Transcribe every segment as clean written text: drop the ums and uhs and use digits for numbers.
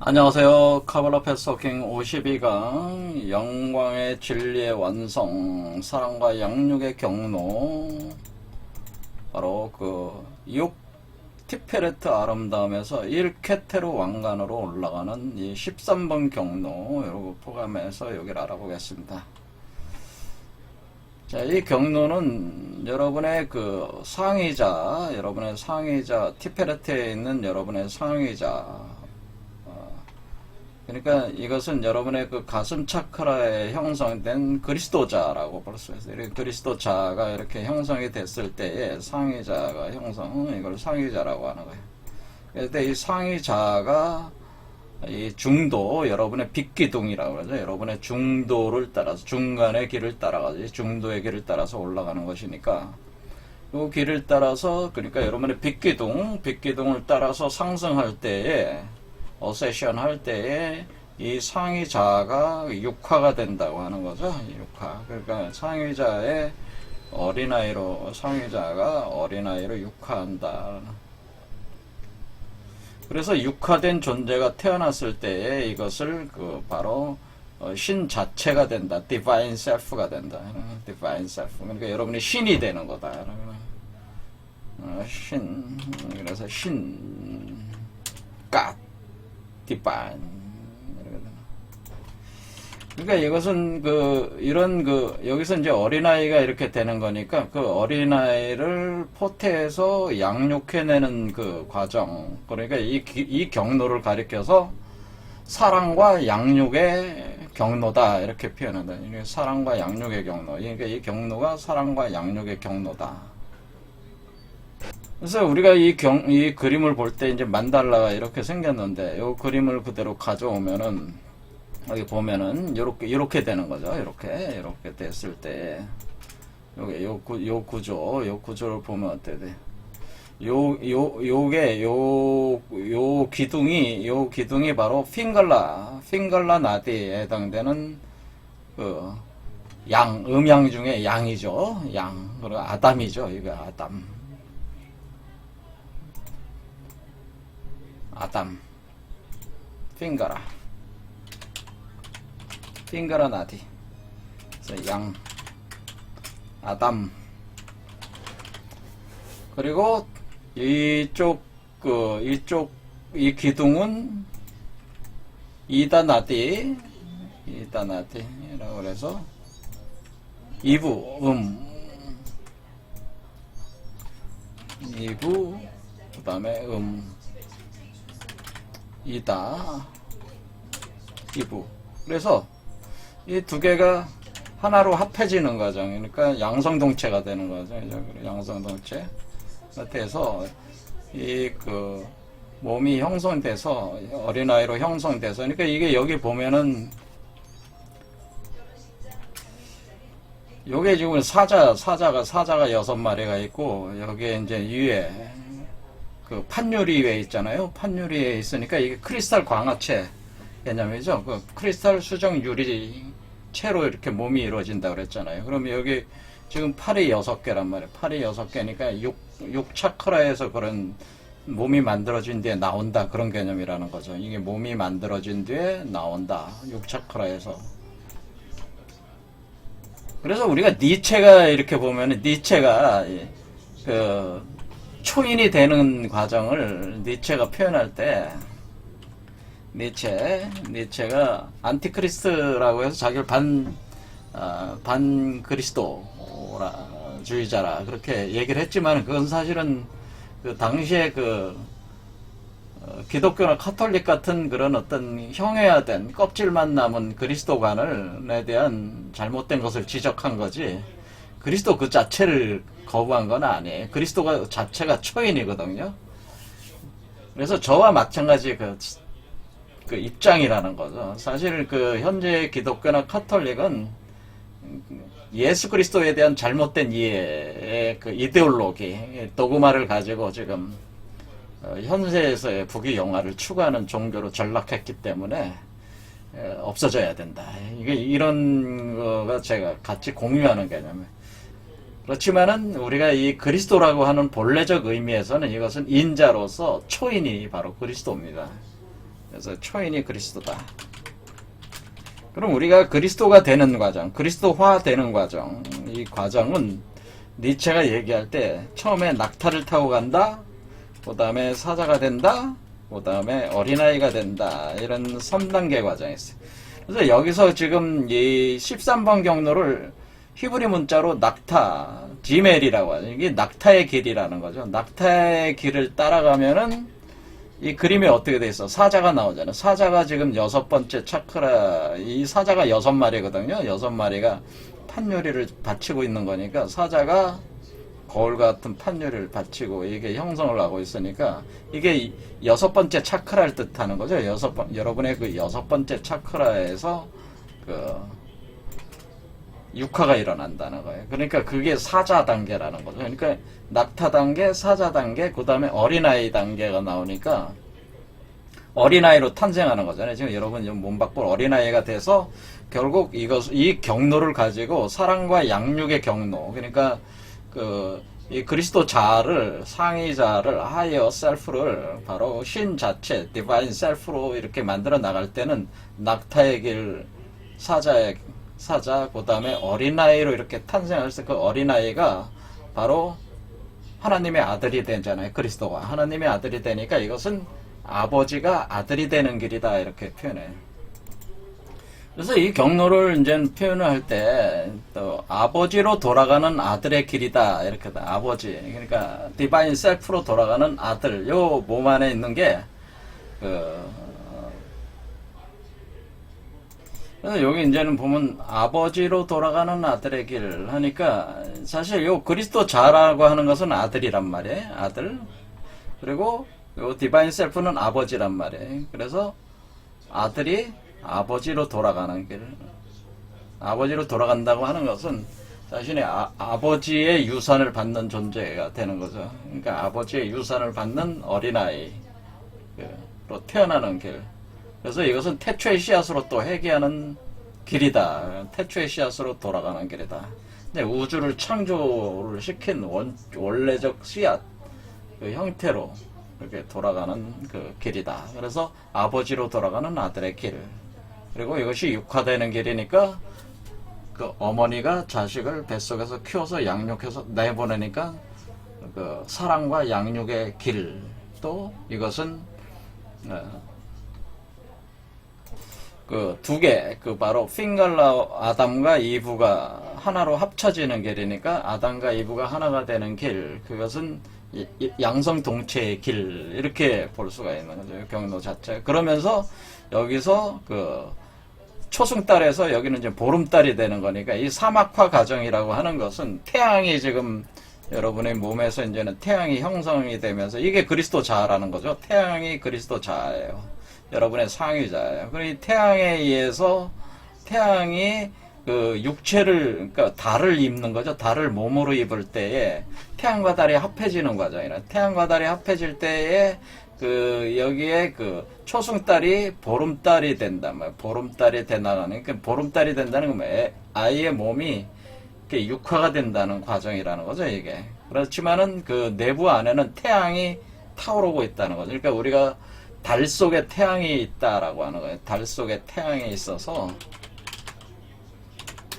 안녕하세요. 카발라 패스워킹 52강 영광의 진리의 완성 사랑과 양육의 경로 바로 티페레트 아름다움에서 1쾌테르 왕관으로 올라가는 이 13번 경로 여러분 포함해서 여기를 알아보겠습니다. 자, 이 경로는 여러분의 여러분의 상위자 티페레트에 있는 여러분의 상위자, 그러니까 이것은 여러분의 가슴 차크라에 형성된 그리스도자라고 볼 수 있어요. 그리스도자가 이렇게 형성이 됐을 때에 상위자가 이걸 상위자라고 하는 거예요. 그런데 이 상위자가 이 중도, 여러분의 빅기둥이라고 그러죠. 여러분의 중도를 따라서, 중간의 길을 따라가지, 중도의 길을 따라서 올라가는 것이니까, 이 길을 따라서, 그러니까 여러분의 빅기둥을 따라서 상승할 때에, 어세션 할 때에 이 상위자가 육화가 된다고 하는 거죠. 육화. 그러니까 상위자가 어린아이로 육화한다. 그래서 육화된 존재가 태어났을 때에 이것을 바로 신 자체가 된다. Divine Self가 된다. Divine Self. 그러니까 여러분이 신이 되는 거다. 그래서 God. 디파인. 그러니까 이것은 여기서 이제 어린아이가 이렇게 되는 거니까 그 어린아이를 포태에서 양육해내는 그 과정. 그러니까 이 경로를 가리켜서 사랑과 양육의 경로다. 이렇게 표현한다. 사랑과 양육의 경로. 그러니까 이 경로가 사랑과 양육의 경로다. 그래서 우리가 이 그림을 볼 때 이제 만달라가 이렇게 생겼는데, 이 그림을 그대로 가져오면은, 여기 보면은, 요렇게 되는 거죠. 이렇게 됐을 때, 요 구조를 보면 어때 돼? 요 기둥이 바로 핑갈라 나디에 해당되는 음양 중에 양이죠. 그리고 아담이죠. 이거 아담, 핑가라 나디, 아담. 그리고 이 기둥은 이다 나디라고 그래서 이부, 그 다음에 이부. 그래서 이 두 개가 하나로 합해지는 과정. 그러니까 양성동체가 되는 거죠. 양성동체. 돼서 몸이 형성돼서 어린아이로 형성돼서, 그러니까 이게 여기 보면은 요게 지금 사자가 6마리가 있고, 여기에 이제 위에 판유리에 있잖아요. 판유리에 있으니까 이게 크리스탈 광화체 개념이죠. 크리스탈 수정 유리체로 이렇게 몸이 이루어진다 그랬잖아요. 그러면 여기 지금 팔이 6개란 말이에요. 팔이 6개니까 6 차크라에서 그런 몸이 만들어진 뒤에 나온다. 그런 개념이라는 거죠. 이게 몸이 만들어진 뒤에 나온다. 6 차크라에서. 그래서 우리가 니체가 이렇게 보면은 니체가 초인이 되는 과정을 니체가 표현할 때, 니체가 안티크리스트라고 해서 자기를 반그리스도주의자라 그렇게 얘기를 했지만, 그건 사실은 당시에 기독교나 카톨릭 같은 그런 어떤 형해화된 껍질만 남은 그리스도관에 대한 잘못된 것을 지적한 거지, 그리스도 그 자체를 거부한 건 아니에요. 그리스도가 자체가 초인이거든요. 그래서 저와 마찬가지 그 입장이라는 거죠. 사실 현재 기독교나 카톨릭은 예수 그리스도에 대한 잘못된 이해의 이데올로기, 도그마를 가지고 지금 현세에서의 부귀영화를 추구하는 종교로 전락했기 때문에 없어져야 된다. 이런 거가 제가 같이 공유하는 개념이에요. 그렇지만은 우리가 이 그리스도라고 하는 본래적 의미에서는 이것은 인자로서 초인이 바로 그리스도입니다. 그래서 초인이 그리스도다. 그럼 우리가 그리스도가 되는 과정, 그리스도화 되는 과정, 이 과정은 니체가 얘기할 때 처음에 낙타를 타고 간다, 그 다음에 사자가 된다, 그 다음에 어린아이가 된다, 이런 3단계 과정이 있어요. 그래서 여기서 지금 이 13번 경로를 히브리 문자로 낙타, 지멜이라고 하죠. 이게 낙타의 길이라는 거죠. 낙타의 길을 따라가면은 이 그림이 어떻게 돼 있어? 사자가 나오잖아. 사자가 지금 6번째 차크라, 이 사자가 6마리거든요. 6마리가 판요리를 바치고 있는 거니까 사자가 거울 같은 판요리를 바치고 이게 형성을 하고 있으니까 이게 6번째 차크라를 뜻하는 거죠. 여러분의 그 6번째 차크라에서 그 육화가 일어난다는 거예요. 그러니까 그게 사자 단계라는 거죠. 그러니까 낙타 단계, 사자 단계, 그 다음에 어린아이 단계가 나오니까 어린아이로 탄생하는 거잖아요. 지금 여러분 몸 밖으로 어린아이가 돼서 결국 이 경로를 가지고 사랑과 양육의 경로, 그러니까 이 그리스도 자아를, 상위자를, 하이어 셀프를 바로 신 자체, 디바인 셀프로 이렇게 만들어 나갈 때는 낙타의 길, 사자, 그 다음에 어린아이로 이렇게 탄생할 때 그 어린아이가 바로 하나님의 아들이 되잖아요. 그리스도가. 하나님의 아들이 되니까 이것은 아버지가 아들이 되는 길이다. 이렇게 표현해요. 그래서 이 경로를 이제 표현을 할 때, 또, 아버지로 돌아가는 아들의 길이다. 이렇게 다. 아버지. 그러니까, 디바인 셀프로 돌아가는 아들. 요 몸 안에 있는 게, 그래서 여기 이제는 보면 아버지로 돌아가는 아들의 길 하니까 사실 요 그리스도 자라고 하는 것은 아들이란 말이에요. 아들. 그리고 요 디바인 셀프는 아버지란 말이에요. 그래서 아들이 아버지로 돌아가는 길. 아버지로 돌아간다고 하는 것은 자신의 아버지의 유산을 받는 존재가 되는 거죠. 그러니까 아버지의 유산을 받는 어린아이로 태어나는 길. 그래서 이것은 태초의 씨앗으로 또 회귀하는 길이다. 태초의 씨앗으로 돌아가는 길이다. 근데 우주를 창조를 시킨 원래적 씨앗, 그 형태로 이렇게 돌아가는 그 길이다. 그래서 아버지로 돌아가는 아들의 길. 그리고 이것이 육화되는 길이니까 그 어머니가 자식을 뱃속에서 키워서 양육해서 내보내니까 그 사랑과 양육의 길. 또 이것은 그 두 개, 바로 핑갈라 아담과 이브가 하나로 합쳐지는 길이니까 아담과 이브가 하나가 되는 길, 그것은 양성 동체의 길, 이렇게 볼 수가 있는 거죠. 경로 자체. 그러면서 여기서 초승달에서 여기는 이제 보름달이 되는 거니까 이 사막화 과정이라고 하는 것은 태양이 지금 여러분의 몸에서 이제는 태양이 형성이 되면서 이게 그리스도 자아라는 거죠. 태양이 그리스도 자아예요. 여러분의 상위자예요. 그리고 태양에 의해서 태양이 육체를, 그러니까 달을 입는 거죠. 달을 몸으로 입을 때에 태양과 달이 합해지는 과정이라. 태양과 달이 합해질 때에 여기에 초승달이 보름달이 된다. 보름달이 되나가는, 그러니까 보름달이 된다는 건 아이의 몸이 육화가 된다는 과정이라는 거죠, 이게. 그렇지만은 내부 안에는 태양이 타오르고 있다는 거죠. 그러니까 우리가 달 속에 태양이 있다라고 하는 거예요. 달 속에 태양이 있어서,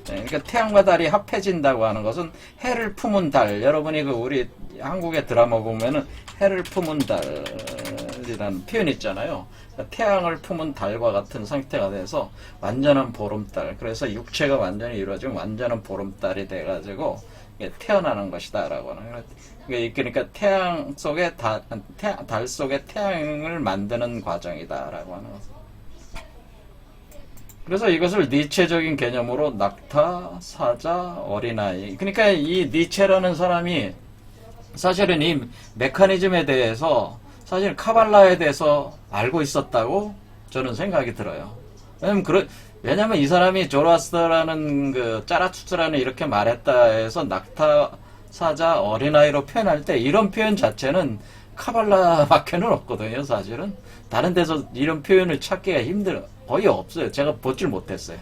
그러니까 태양과 달이 합해진다고 하는 것은 해를 품은 달. 여러분이 우리 한국의 드라마 보면은 해를 품은 달이라는 표현 있잖아요. 그러니까 태양을 품은 달과 같은 상태가 돼서 완전한 보름달. 그래서 육체가 완전히 이루어진 완전한 보름달이 돼가지고 태어나는 것이다라고 하는 거예요. 그러니까 태양 속에 달 속에 태양을 만드는 과정이다라고 하는 거죠. 그래서 이것을 니체적인 개념으로 낙타, 사자, 어린아이. 그러니까 이 니체라는 사람이 사실은 이 메커니즘에 대해서 사실 카발라에 대해서 알고 있었다고 저는 생각이 들어요. 왜냐면 이 사람이 조로아스터라는 짜라투스라는 이렇게 말했다 해서 낙타, 사자, 어린아이로 표현할 때 이런 표현 자체는 카발라밖에는 없거든요, 사실은. 다른 데서 이런 표현을 찾기가 거의 없어요. 제가 보질 못했어요.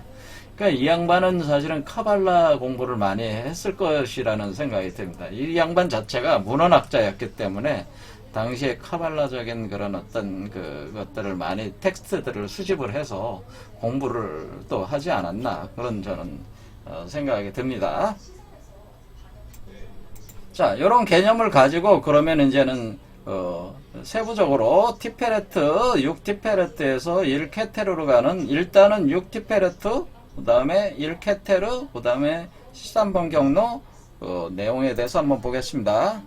그러니까 이 양반은 사실은 카발라 공부를 많이 했을 것이라는 생각이 듭니다. 이 양반 자체가 문헌학자였기 때문에 당시에 카발라적인 그런 어떤 그것들을 많이 텍스트들을 수집을 해서 공부를 또 하지 않았나 그런 저는 생각이 듭니다. 자, 이런 개념을 가지고 그러면 이제는 세부적으로 티페레트, 6티페레트에서 1케테르로 가는 일단은 6티페레트, 그 다음에 1케테르, 그 다음에 13번 경로 내용에 대해서 한번 보겠습니다.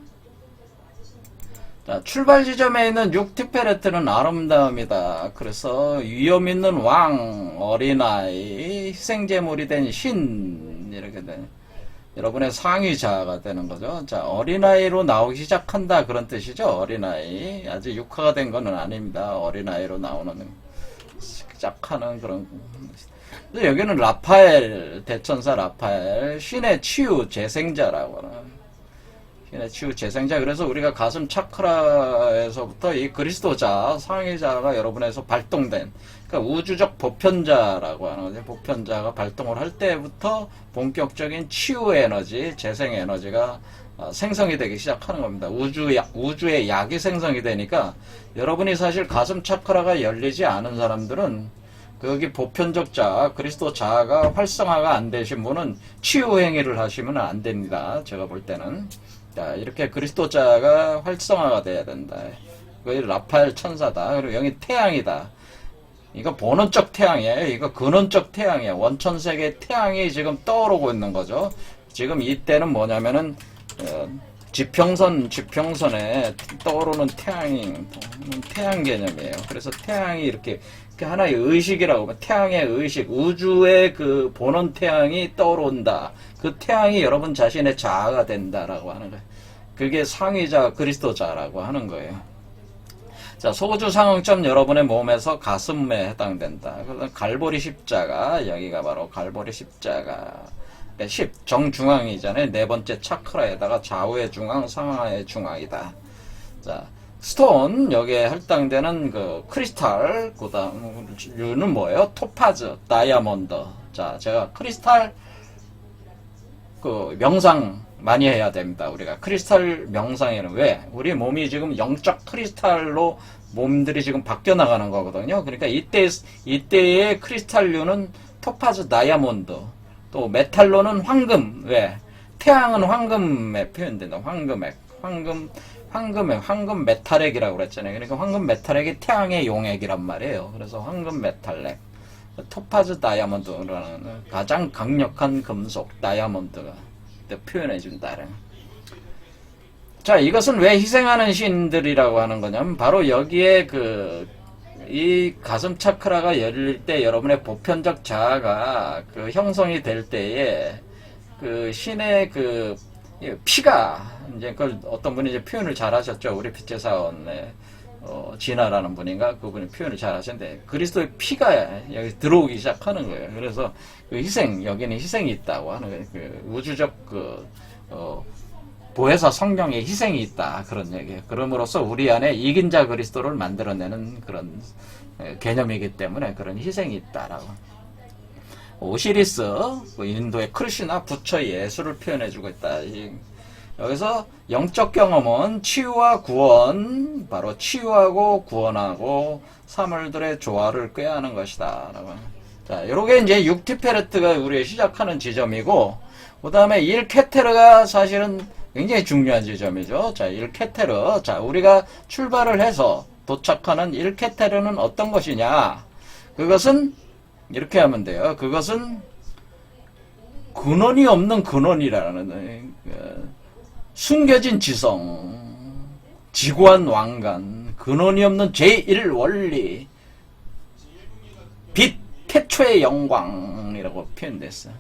자, 출발 지점에 있는 6티페레트는 아름다움이다. 그래서 위엄 있는 왕, 어린아이, 희생제물이 된 신 이렇게 된 여러분의 상위자가 되는 거죠. 자, 어린아이로 나오기 시작한다 그런 뜻이죠. 어린아이. 아직 육화가 된 거는 아닙니다. 어린아이로 나오는 시작하는 그런. 여기는 라파엘, 대천사 라파엘, 신의 치유 재생자라고 하는. 신의 치유 재생자. 그래서 우리가 가슴 차크라에서부터 이 그리스도자, 상위자가 여러분에서 발동된, 그러니까 우주적 보편자라고 하는 거죠. 보편자가 발동을 할 때부터 본격적인 치유 에너지, 재생 에너지가 생성이 되기 시작하는 겁니다. 우주의 약이 생성이 되니까 여러분이 사실 가슴 차크라가 열리지 않은 사람들은 거기 보편적 자, 그리스도 자아가 활성화가 안 되신 분은 치유 행위를 하시면 안 됩니다. 제가 볼 때는. 자, 이렇게 그리스도 자아가 활성화가 돼야 된다. 거기 라파엘 천사다. 그리고 여기 태양이다. 이거 본원적 태양이에요. 이거 근원적 태양이에요. 원천세계 태양이 지금 떠오르고 있는 거죠. 지금 이때는 뭐냐면은 지평선에 떠오르는 태양 개념이에요. 그래서 태양이 이렇게 하나의 의식이라고 하면 태양의 의식, 우주의 그 본원 태양이 떠오른다. 그 태양이 여러분 자신의 자아가 된다라고 하는 거예요. 그게 상위자 그리스도자라고 하는 거예요. 자, 소주 상응점 여러분의 몸에서 가슴에 해당된다. 그래서 갈보리 십자가, 여기가 바로 갈보리 십자가. 10, 정중앙이잖아요. 네 번째 차크라에다가 좌우의 중앙, 상하의 중앙이다. 자, 스톤, 여기에 할당되는 그 크리스탈, 그 다음은 뭐예요? 토파즈, 다이아몬드. 자, 제가 크리스탈, 명상 많이 해야 됩니다. 우리가 크리스탈 명상에는 왜? 우리 몸이 지금 영적 크리스탈로 몸들이 지금 바뀌어 나가는 거거든요. 그러니까 이때의 크리스탈류는 토파즈, 다이아몬드. 또 메탈로는 황금. 왜? 태양은 황금에 표현된다. 황금 메탈액이라고 그랬잖아요. 그러니까 황금 메탈액이 태양의 용액이란 말이에요. 그래서 황금 메탈액. 토파즈 다이아몬드라는 가장 강력한 금속 다이아몬드가 표현해 준다. 자, 이것은 왜 희생하는 신들이라고 하는 거냐면 바로 여기에 이 가슴 차크라가 열릴 때 여러분의 보편적 자아가 형성이 될 때에 신의 피가 이제 그걸 어떤 분이 이제 표현을 잘 하셨죠. 우리 빛의 사원의 진아라는 분인가 그분이 표현을 잘 하셨는데 그리스도의 피가 여기 들어오기 시작하는 거예요. 그래서 희생, 여기는 희생이 있다고 하는 거예요. 우주적 보혜사 성령의 희생이 있다 그런 얘기예요. 그럼으로써 우리 안에 이긴 자 그리스도를 만들어내는 그런 개념이기 때문에 그런 희생이 있다라고. 오시리스, 인도의 크리슈나 부처 예수를 표현해주고 있다. 여기서 영적 경험은 치유와 구원, 바로 치유하고 구원하고 사물들의 조화를 꾀하는 것이다. 자, 요게 이제 6티페레트가 우리의 시작하는 지점이고, 그 다음에 1케테르가 사실은 굉장히 중요한 지점이죠. 자, 1케테르. 자, 우리가 출발을 해서 도착하는 1케테르는 어떤 것이냐? 그것은 이렇게 하면 돼요. 그것은 근원이 없는 근원이라는 숨겨진 지성, 지구한 왕관, 근원이 없는 제1원리, 빛 태초의 영광이라고 표현됐어요.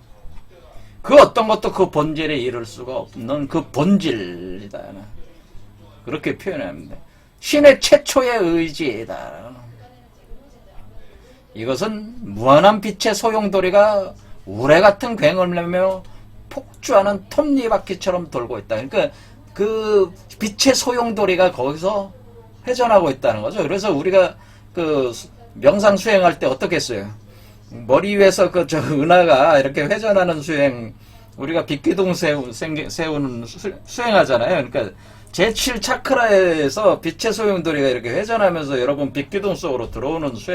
그 어떤 것도 그 본질에 이를 수가 없는 그 본질이다. 그렇게 표현합니다. 신의 최초의 의지이다. 이것은 무한한 빛의 소용돌이가 우레 같은 굉을 내며 폭주하는 톱니바퀴처럼 돌고 있다. 그러니까 그 빛의 소용돌이가 거기서 회전하고 있다는 거죠. 그래서 우리가 명상 수행할 때 어떻게 했어요? 머리 위에서 은하가 이렇게 회전하는 수행, 우리가 빛기둥 세우는 수행하잖아요. 그러니까 제7 차크라에서 빛의 소용돌이가 이렇게 회전하면서 여러분 빛기둥 속으로 들어오는 수행